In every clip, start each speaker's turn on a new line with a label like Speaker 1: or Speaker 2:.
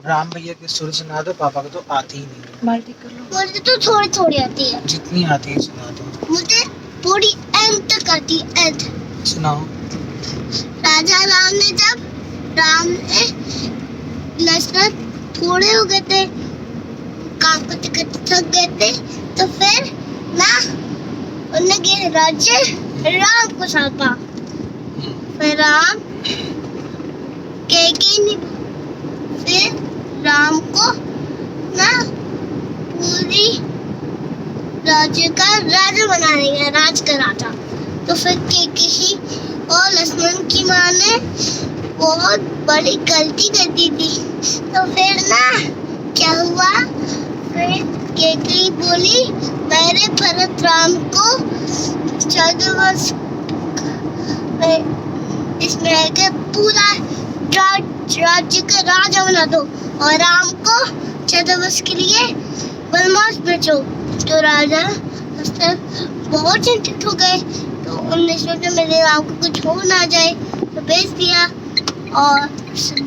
Speaker 1: राम भैया की स्टोरी सुना दो, पापा को तो आती ही नहीं है।
Speaker 2: बाल्टी कर लो।
Speaker 3: मुझे तो थोड़ी थोड़ी आती है।
Speaker 1: जितनी आती है सुना दो।
Speaker 3: मुझे थोड़ी एंड तक आती है, एंड।
Speaker 1: सुनाओ।
Speaker 3: राजा राम ने लक्ष्मण थोड़े हो गए थे, काम करते करते थक गए थे, तो फिर ना उन्होंने राज्य राम को सौंपा। फिर राम नहीं, फिर राम को ना पूरी राज्य का राजा बना दिया, राज का राजा। तो फिर केकई और लक्ष्मण की माँ ने बहुत बड़ी गलती कर दी थी। तो फिर ना क्या हुआ, फिर केकई बोली मेरे भरत राम को 14 वर्ष इसमें आके पूरा राज्य का राजा बना दो और राम को 14 वर्ष के लिए वनवास भेजो। तो राजा बहुत चिंतित हो गए, तो उन्होंने सोचा मेरे राम को कुछ हो ना जाए, तो भेज दिया। और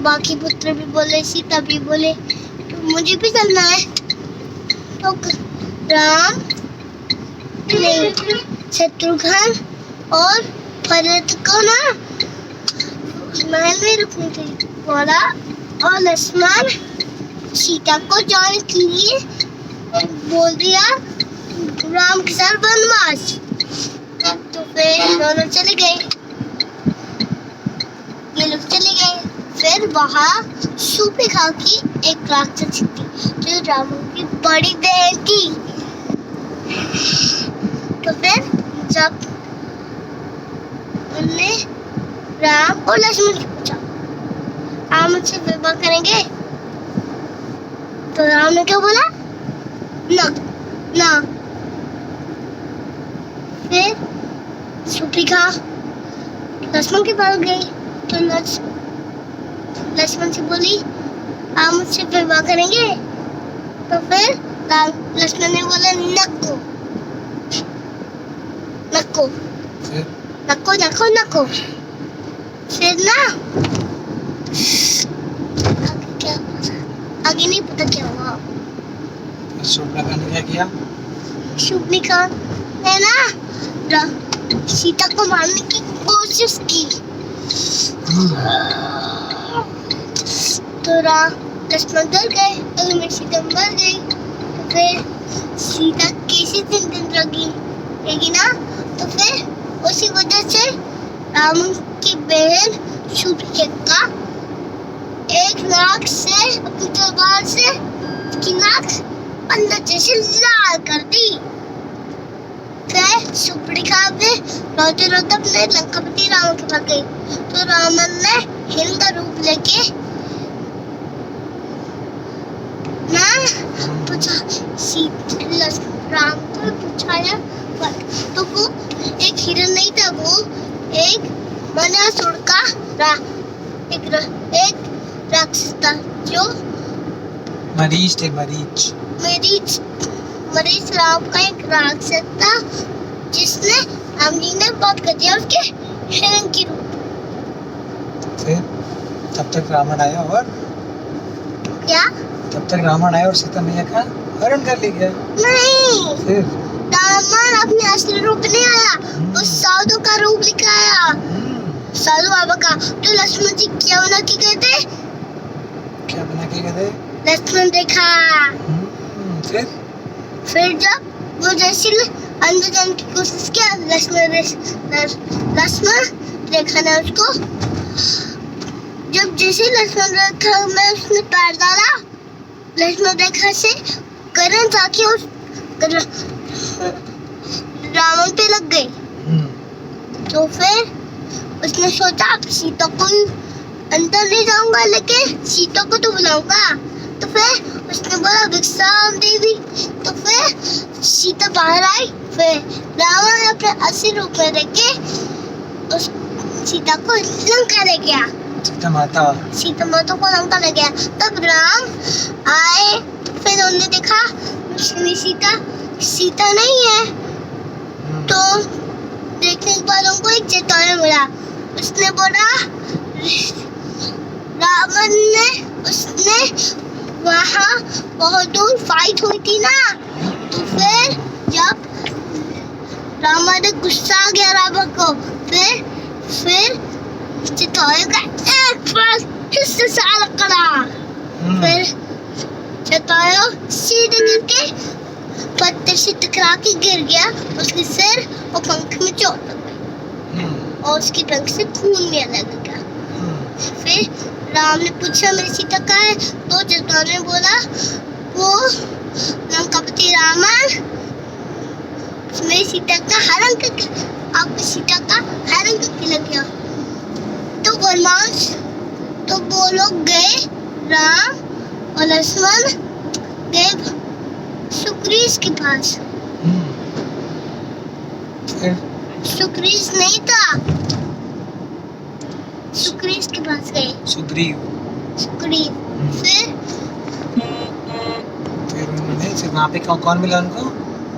Speaker 3: बाकी पुत्र भी बोले, सीता भी बोले तो मुझे भी चलना है। तो राम नहीं, शत्रुघ्न और भरत को ना महल में रुकने के लिए बोला, और लक्ष्मण सीता को जाने के लिए बोल दिया राम के साथ वनवास। तो फिर दोनों चले गए, ये लोग चले गए। फिर वहाँ सुपिका की एक राक्षसी थी जो राम की बड़ी बहन थी। तो फिर जब उन्होंने राम और लक्ष्मण से पूछा आप मुझसे विवाह करेंगे, तो राम ने क्या बोला, ना ना। फिर सुपिका लक्ष्मण के पास गई, तो लक्ष्मण से बोली आप मुझसे विवाह करेंगे, तो फिर लक्ष्मण ने बोला नको नको नको नको नको। फिर ना आगे नहीं पता क्या हुआ।
Speaker 1: शूर्पणखा ने क्या किया?
Speaker 3: शूर्पणखा ने ना सीता को मारने की कोशिश की। तो लक्ष्मण डर गए, अगर मैं सीता मर गई तो फिर सीता कैसे दिन रहेगी ना। तो फिर उसी वजह से राम की बहन शूर्पणखा एक नाक से अपनी तलवार से उसकी नाक अंदर जैसे लाल कर दी। फिर शूर्पणखा ने रोते रोते अपने लंकापति रावण के पास गई, तो रावण ने हिरण का रूप लेके ना राम को पूछाया, तो वो एक हिरण नहीं था, वो एक मनासुर का एक राक्षस था जो
Speaker 1: मरीच
Speaker 3: राम का एक राक्षस था, जिसने राम जी ने बात कर दिया उसके हिरण की रूप।
Speaker 1: फिर तब तक रावण आया और
Speaker 3: क्या?
Speaker 1: तब तक रावण आया और सीता मैया का हरण कर ले गया।
Speaker 3: नहीं,
Speaker 1: फिर
Speaker 3: रावण अपने असली रूप नहीं आया, वो साधु का रूप लेकर आया, साधु बाबा का। तो लक्ष्मण जी क्या बना के गए थे?
Speaker 1: क्या बना के गए थे?
Speaker 3: लक्ष्मण देखा। फिर जब वो जैसे अंदर जाने की कोशिश किया, लक्ष्मण रेखा ने उसको, जब जैसे लक्ष्मण रेखा में उसने पैर डाला, लक्ष्मण रेखा से करंट आके उस रावण पे लग गई। तो फिर उसने सोचा सीता को अंदर नहीं जाऊंगा, लेकिन सीता को तो बुलाऊंगा। तो फिर उसने बोला विश्राम देवी। तो फिर सीता बाहर आई। फिर रावण अपने असली रूप में रख के उस सीता को लंका ले गया। सीता माता को लंका ले गया। तब राम आए, फिर उन्होंने देखा सीता नहीं है, तो देखने के बाद उनको एक चेतावनी मिला। उसने बोला, रावण ने उसने वहाँ बहुत दूर फाइट हुई थी ना, तो फिर जब रावण ने गुस्सा आ गया रावण को, फिर चितौरे का एक बार हिस्सा से अलग करा। फिर चितौरे सीधे करके पत्थर से टकरा के गिर गया, उसके सिर और पंख में चोट लग गई और उसकी पंख से खून भी अलग गया। फिर राम ने पूछा मेरी सीता कहाँ है, तो चितौरे ने बोला वो लंकापति रावण मेरी सीता का हरण करके, आपकी सीता का हरण करके लग गया। तो वनवास, तो वो लोग गए, राम और लक्ष्मण गए सुग्रीव के पास। सुग्रीव नहीं था, सुग्रीव के पास गए।
Speaker 1: सुग्रीव। फिर उन्होंने फिर वहाँ पे कौन मिला उनको?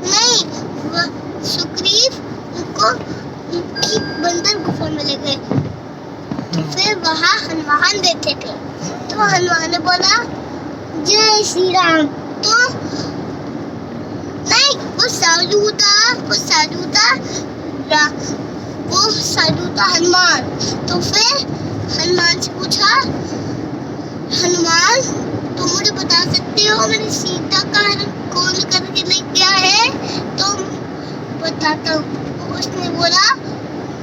Speaker 3: नहीं, सुग्रीव उनको उनकी बंदर गुफा में ले गए। तो फिर वहाँ हनुमान बैठे थे, तो हनुमान ने बोला जय श्री राम। तो नहीं, वो साधु था हनुमान। तो फिर हनुमान से पूछा, हनुमान तुम मुझे बता सकते हो मेरी सीता का हरण कौन करके ले गया है? तो बताता हूँ। उसने बोला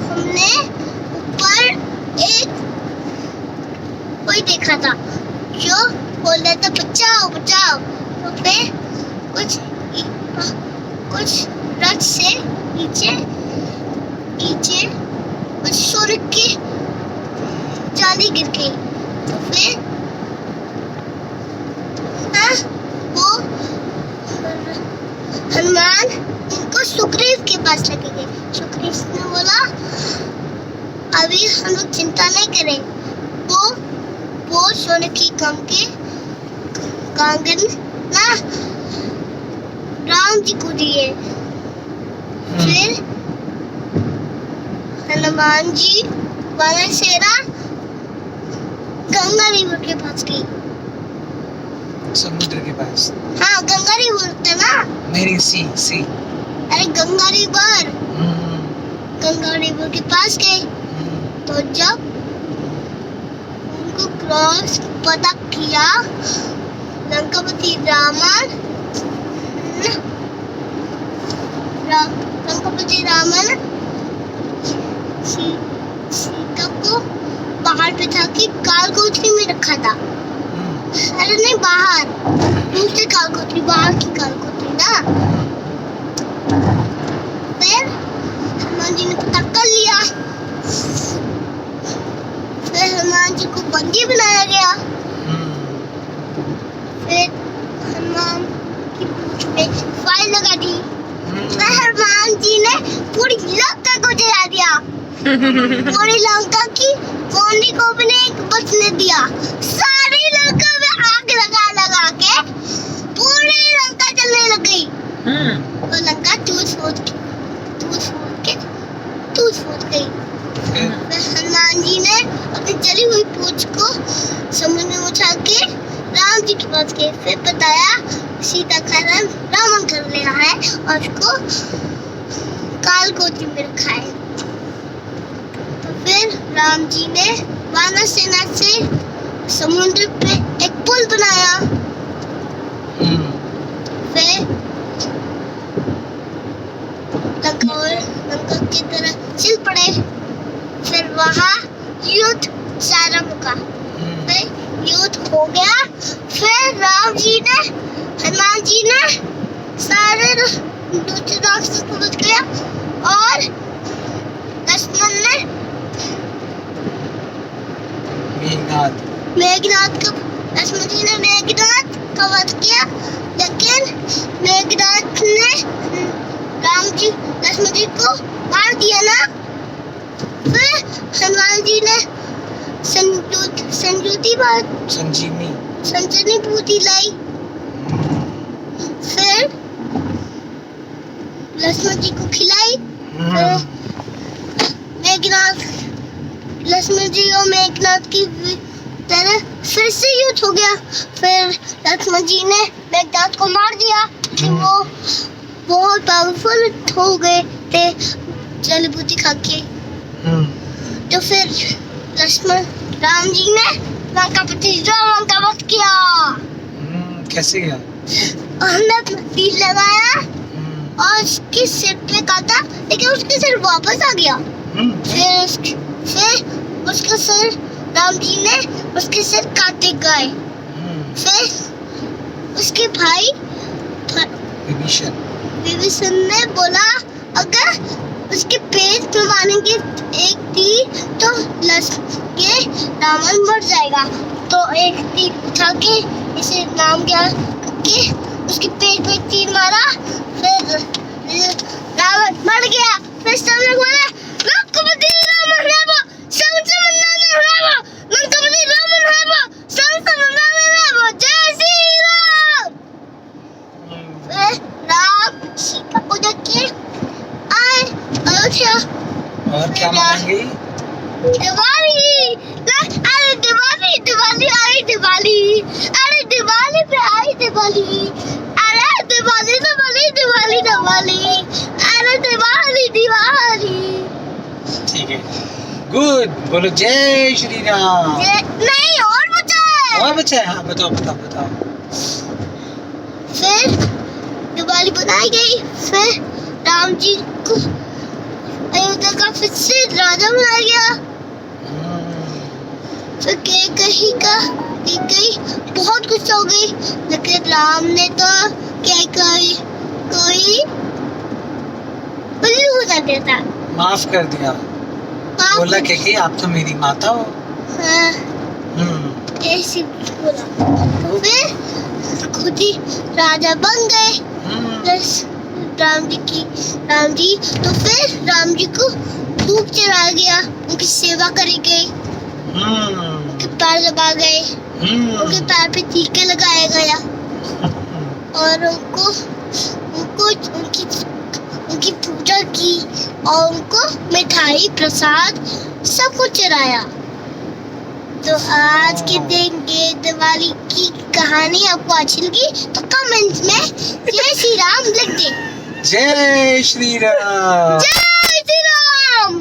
Speaker 3: हमने ऊपर एक कोई देखा था जो बोल रहा था बचाओ बचाओ। तो फिर कुछ रथ से नीचे कुछ सोने की जाली गिर गई। तो फिर वो हनुमान उनको सुग्रीव के पास लेके गए। सुग्रीव ने बोला अभी हम लोग चिंता नहीं करें, वो सोने की कंगन ना राम जी को दिए। फिर हनुमान जी वानरसेना गंगा रिवर के पास गई।
Speaker 1: समुद्र के पास?
Speaker 3: हाँ, गंगा रिवर था ना।
Speaker 1: नहीं, सी।
Speaker 3: अरे गंगा रिवर के पास गए। तो जब उनको क्रॉस पता किया, लंकापति रावण सीता को पहाड़ पे था कि कालकोठरी में रखा था। अरे नहीं, बाहर दूसरी कालकोठरी, बाहर की कालकोठरी ना। फिर हनुमान जी ने पता कर लिया। फिर हनुमान जी को बंदी बनाया गया। फिर हनुमान की पूंछ में फाइल लगा दी। फिर हनुमान जी ने पूरी लंका को जला दिया। पूरी लंका की कोने को भी नहीं बचने दिया। सारी लंका में आग लगा के पूरी लंका जलने लग गई। और लंका टूट गई। फिर हनुमान जी ने अपनी जली हुई पूंछ को समुद्र में उठा के राम जी के पास गए। फिर बताया सीता का हरण रावण कर लिया है और उसको कालकोठरी में रखा है। तो फिर राम जी ने वानर सेना से समुद्र पे एक पुल बनाया। फिर लंका की तरह चल पड़े। फिर वहाँ युद्ध आरंभ हुआ। फिर युद्ध हो गया। फिर हनुमान जी ने सारे दूसरे राक्षस को बच गया और लक्ष्मण ने लक्ष्मण जी ने मेघनाद का वध किया। लेकिन मेघनाद ने लक्ष्मण जी को मार दिया ना। फिर हनुमान जी ने संजीवनी बूटी लाई। फिर लक्ष्मण जी को खिलाई। लक्ष्मण जी और मेघनाद की तरह फिर से युद्ध हो गया। फिर जी ने मेघनाद को मार दिया कि वो बहुत पावरफुल हो गए थे जल बूटी खा के। तो फिर लक्ष्मण राम जी ने लंकापति रावण का वध किया।
Speaker 1: कैसे किया?
Speaker 3: हमने तीर लगाया और उसके सिर पे काटा, लेकिन उसके सिर वापस आ गया। फिर उसका सिर राम जी ने उसके सिर काटे गए। फिर उसके भाई विभीषण ने बोला अगर उसके पेट में मारेंगे एक तीर तो ये रावण मर जाएगा। तो एक तीर उठा के इसे नाम गया कि उसके पेट में तीर मारा, फिर रावण मर गया। फिर सब लोग बोले लंकापति रावण है वो, लंकापति रावण है वो, जय श्री राम। फिर राम सीता को देख के आए अयोध्या।
Speaker 1: और क्या मांगी?
Speaker 3: दिवाली। अरे दिवाली दिवाली आई दिवाली, अरे दिवाली पे आई दिवाली, अरे दिवाली दिवाली दिवाली दिवाली, अरे दिवाली दिवाली।
Speaker 1: ठीक है, गुड। बोलो जय श्री राम।
Speaker 3: नहीं और
Speaker 1: बचा है। हाँ बताओ बताओ बताओ।
Speaker 3: फिर दिवाली बनाई गई। फिर राम जी को अयोध्या का फिर से राजा बनाया गया। फिर कैकेयी बहुत गुस्सा हो गई, लेकिन राम ने तो कैकेयी कोई उल्लू बना दिया था,
Speaker 1: माफ कर दिया। बोला कैकेयी आप तो मेरी माता हो।
Speaker 3: हाँ ऐसे बोला। फिर खुद ही राजा बन गए राम जी। तो फिर राम जी को दूध चढ़ाया गया, उनकी सेवा करी गई, उनके पैर दबा गए, उनके पैर पे टीके लगाया गया और उनकी पूजा की और उनको मिठाई प्रसाद सब कुछ चढ़ाया। तो आज के दिन ये दिवाली की कहानी आपको अच्छी लगी तो कमेंट्स में जय श्री राम लिख दे।
Speaker 1: जय श्री राम।
Speaker 3: जय श्री राम।